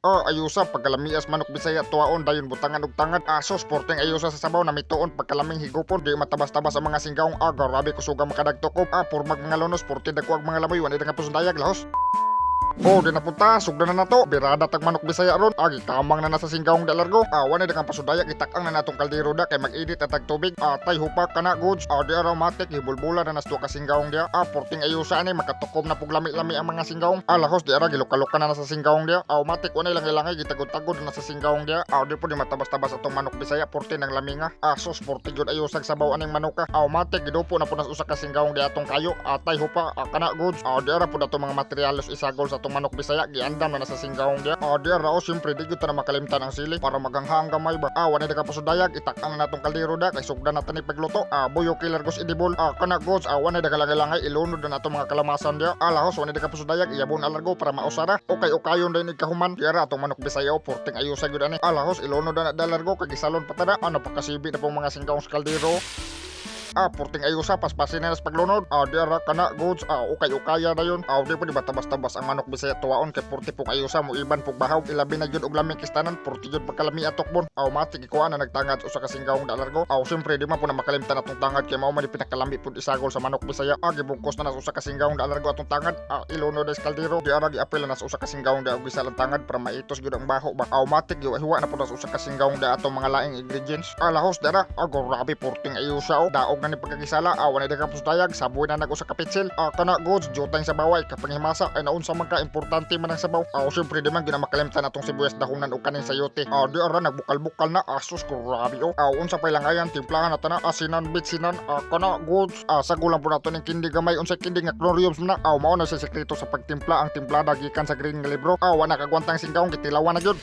Ayusa pagkalamias manok Bisaya tuwaon dayon butangan og tangad aso sporting ayusa sa sabaw na mituon pagkalaming higupon di matabas-tabas ang mga singgaong grabe kusuga makadagtokob purmag mga lonos porti dagko ang mga lamoy wala nga pusundayag lahos. Di napunta, sugdan na nato, birada tag manok Bisaya ron, gikamang na nasa singgaong dalargo, wala na kang pasudaya, itakang na natong kaldero da, kay mag-edit at tag tubig, tay hupak kana goods, di aromatic, hibulbula na nasto ka singgaong dia, porting ayusa ni, makatukom na puglami-lami ang mga singgaong, lahos di ara, giluka-luka na nasa singgaong dia, matik, wala ilang-ilangay, gitagod-tagod na nasa singgaong dia, di po di matabas-tabas atong manok Bisaya, porti ng laminga, sos, porti yun ayusag sabaw aning manuka, matik, gidupo na po nas usa ka singgaong dia atong kayo, tay hupak, kana goods, di ara po na mga materialos isagol sa atong manok Bisaya giandam na nasa singgaong dia di ara siyempre di gyud ta na makalimtan ang sili para maganghang gamay ba wala ka pasudayag itak-ang na natong kaldero da kay sugdan na tani pagluto buyo killer gos idibol kana gos wala da kalangay ilunod na natong mga kalamasan dia lahos wala ka pasudayag iyabon alargo para mausara ukayon din ikahuman di ara atong manok Bisaya porting ayusa gyud ani lahos ilunod na dalargo kay gisalon patada napakasibi na pong mga singgaong sa kaldero porting ayusa paspasin na sa paglunod di ara kana goods ukay-ukaya na yun di po di batabas-tabas ang manok Bisaya tuwaon kay porti pong ayusa mo iban pong bahaw ilabi na yun og lamig kistanan porti yun pagkalami atokbon matik ikuha na nagtangad usa ka singgaong dalargo siyempre di man po na makalimtan atong tangad kay mao man pinakalambi pud isagol sa manok Bisaya gibungkos na usa ka singgaong dalargo atong tangad ilunod sa kaldero di ara giapil na sa usa ka singgaong da og gisalang tangad para maitos gyud ang baho ba matik hiwa na pud sa usa ka singgaong da atong mga laing ingredients lahos dara grabe porting ayusa daog nga ni pagkakisala wala na kang pusdayag saboy na nag-usa ka pitsil kana goods jutay sa baway kapag himasa ay naunsa man ka importante man ang sabaw syempre di man ginamakalimtan atong sibuyas dahonan o kaning sayote di ara nagbukal-bukal na asus grabe unsa pa langayan timplahan na tana asinan bitsinan kana goods sagulan po nato ning kindi gamay unsa kindi nga chlorium na mao na sa sekreto sa pagtimpla ang timplada gikan sa green nga libro wala kagwantang singgaong kitilawan na gyud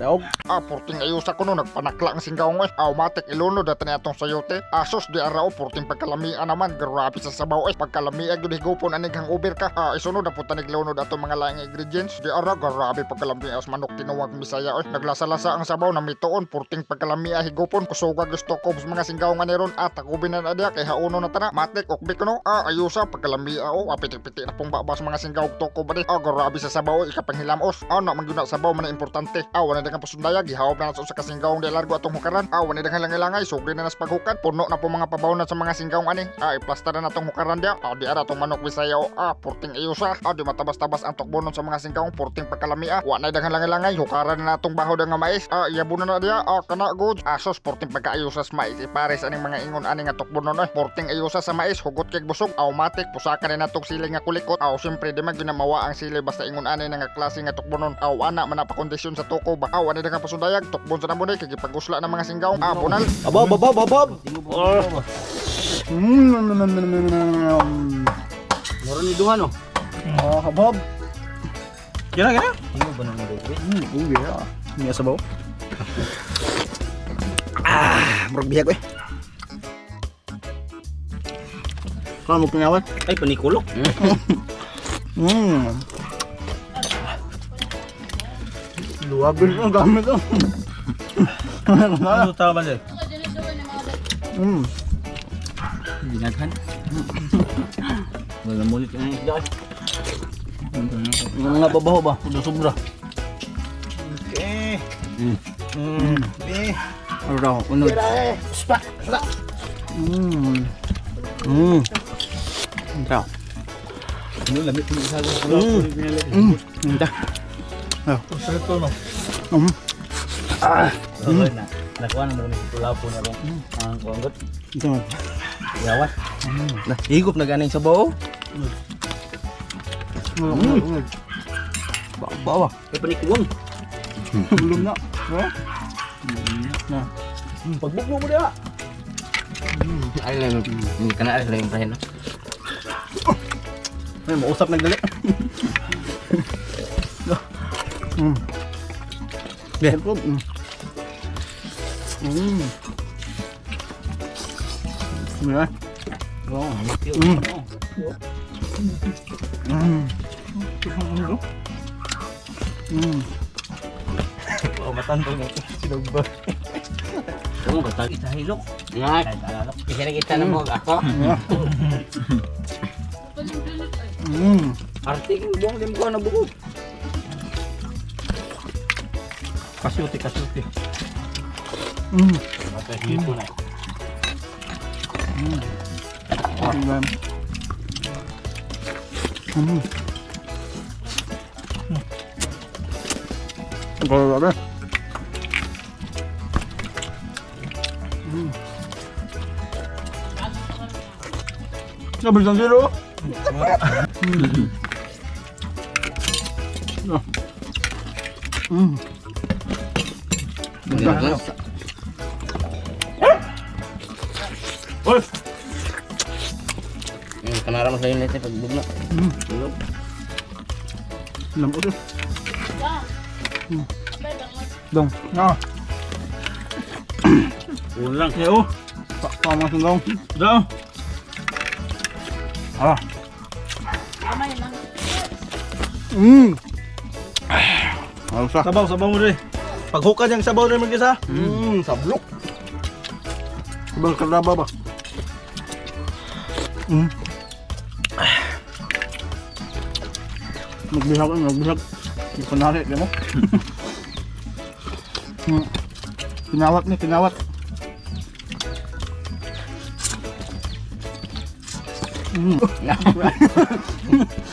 daog porting ayusa ko no nagpanakla ang singgaong matik ilunod at atong sayote sos di ara porting pagkalamian naman grabe sa sabaw pagkalamian gyud higupon anig hang uber ka isunod na puta niglunod atong mga laing ingredients di ara grabe pagkalamian as manok tinuwag Bisaya naglasa-lasa ang sabaw na mituon porting pagkalamian higupon kusuga gusto ko sa mga singgaong aneron takubin na dia kay hauno na tana matik okbi ko no ayusa pagkalamian pitik-pitik na pong babas mga singgaong toko ba di grabe sa sabaw ikapanghilamos na magyud sabaw man importante wala na kang pasundayag gihawab na sa kasinggaong di largo atong hukaran wala na langay-langay sugdi na nas paghukat puno na po mga pabawon sa mga singgaong ani iplasta na natong hukaran dia di ara atong manok Bisaya porting ayusa di matabas-tabas ang tokbonon sa mga singgaong porting pagkalamia wala na langay-langay hukaran na natong bahaw nga mais iyabon na dia kana goods sos porting pagkaayusa sa mais ipares aning mga ingon ani nga tokbonon porting ayusa sa mais hugot kay busog matik pusakan na natong sili nga kulikot siyempre di man ginamawa ang sili basta ingon ani nga klase nga tokbonon ana man pa kondisyon sa toko wala na kang pasundayag tukbon sa namunay kay gipagusla ng mga singgaong bunal Abab. Meron ni duha no. Abab. Kira. Tingog ba nang dito? Ini sabaw. Murag bihag Kalau mau penyawan? Ay panikulok. Dua bin ang gamit Ano tawag ba dito? Binaghan. Wala mo ulit yung isda. Nga babaho ba? Udah sobra. Okay. Ano daw? Unod. Spa. Ito. Ano lamit mo isa sa Ito. Sarito no. Na. Nakuha na mo ni tulaw po na bang ang kuanggot. Ito. Yawas. Nah, higop na ganing sabaw. Bawa. Ay panikuwang. Belum na. Pagbugmo mo dia. Ay lang kana ay lang prahin no. Ay mausap nagdali. Deh. Ya. Oh, mati. Oh, matantong ito. Sinugba. Kamu batag isa hilok. Nga. Isa na kita na mo ako. Hmm. Arti kang buong limko na bukod. Kasyuti. Mm. Mata hito na. Ayan. Mm. Grabe. Mm. Sabi ng zero. Mm. Mm. Oy! Kanara mo sa init pag bugna. Mm. Tulog. Lambot eh. Dong. Ah. Ulang. Yo. Pamasang dong. Dong. Ah. Sa. Sabaw mo rin. Paghukad yung sabaw rin mag-isa. Sablok. Ibang kalaba ba? Magbihag. Hindi ko nari, di mo? Kinawat.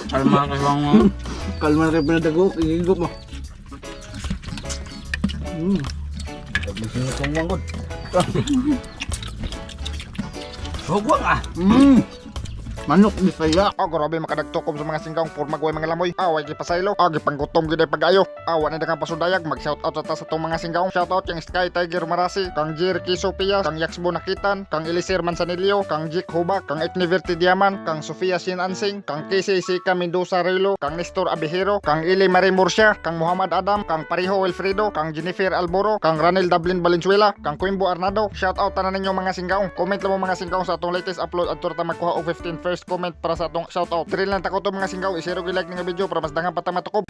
Kalma ka lang mo. Kalma na rin pinadagok, igigop mo. Sinutong wangod. Hugwang ah. Manok Bisaya. Grabe makadagtukom sa mga singgaong porma guway mga lamoy. Away gipasaylo. Gipanggutom gid ay pag-ayo. Wa na dagang pasudayag mag-shoutout ta sa tong mga singgaong. Shoutout yang Sky Tiger Marasi, kang Jerky Sophia, kang Yaxbo Nakitan, kang Elisir Manzanillo, kang Jik Huba, kang Etniverti Diaman, kang Sofia Sin Ansing, kang KC Sika Mendoza Relo, kang Nestor Abihero, kang Ili Marie Murcia, kang Muhammad Adam, kang Pariho Wilfredo, kang Jennifer Alboro, kang Ranel Dublin Valenzuela, kang Quimbo Arnado. Shoutout tanan ninyo mga singgaong. Comment lang mo mga singgaong sa atong latest upload at turta magkuha og 15 first comment para sa atong shoutout. Drill lang tako to mga singgaw, isero gi like nga video para mas dangan pa ta matukob.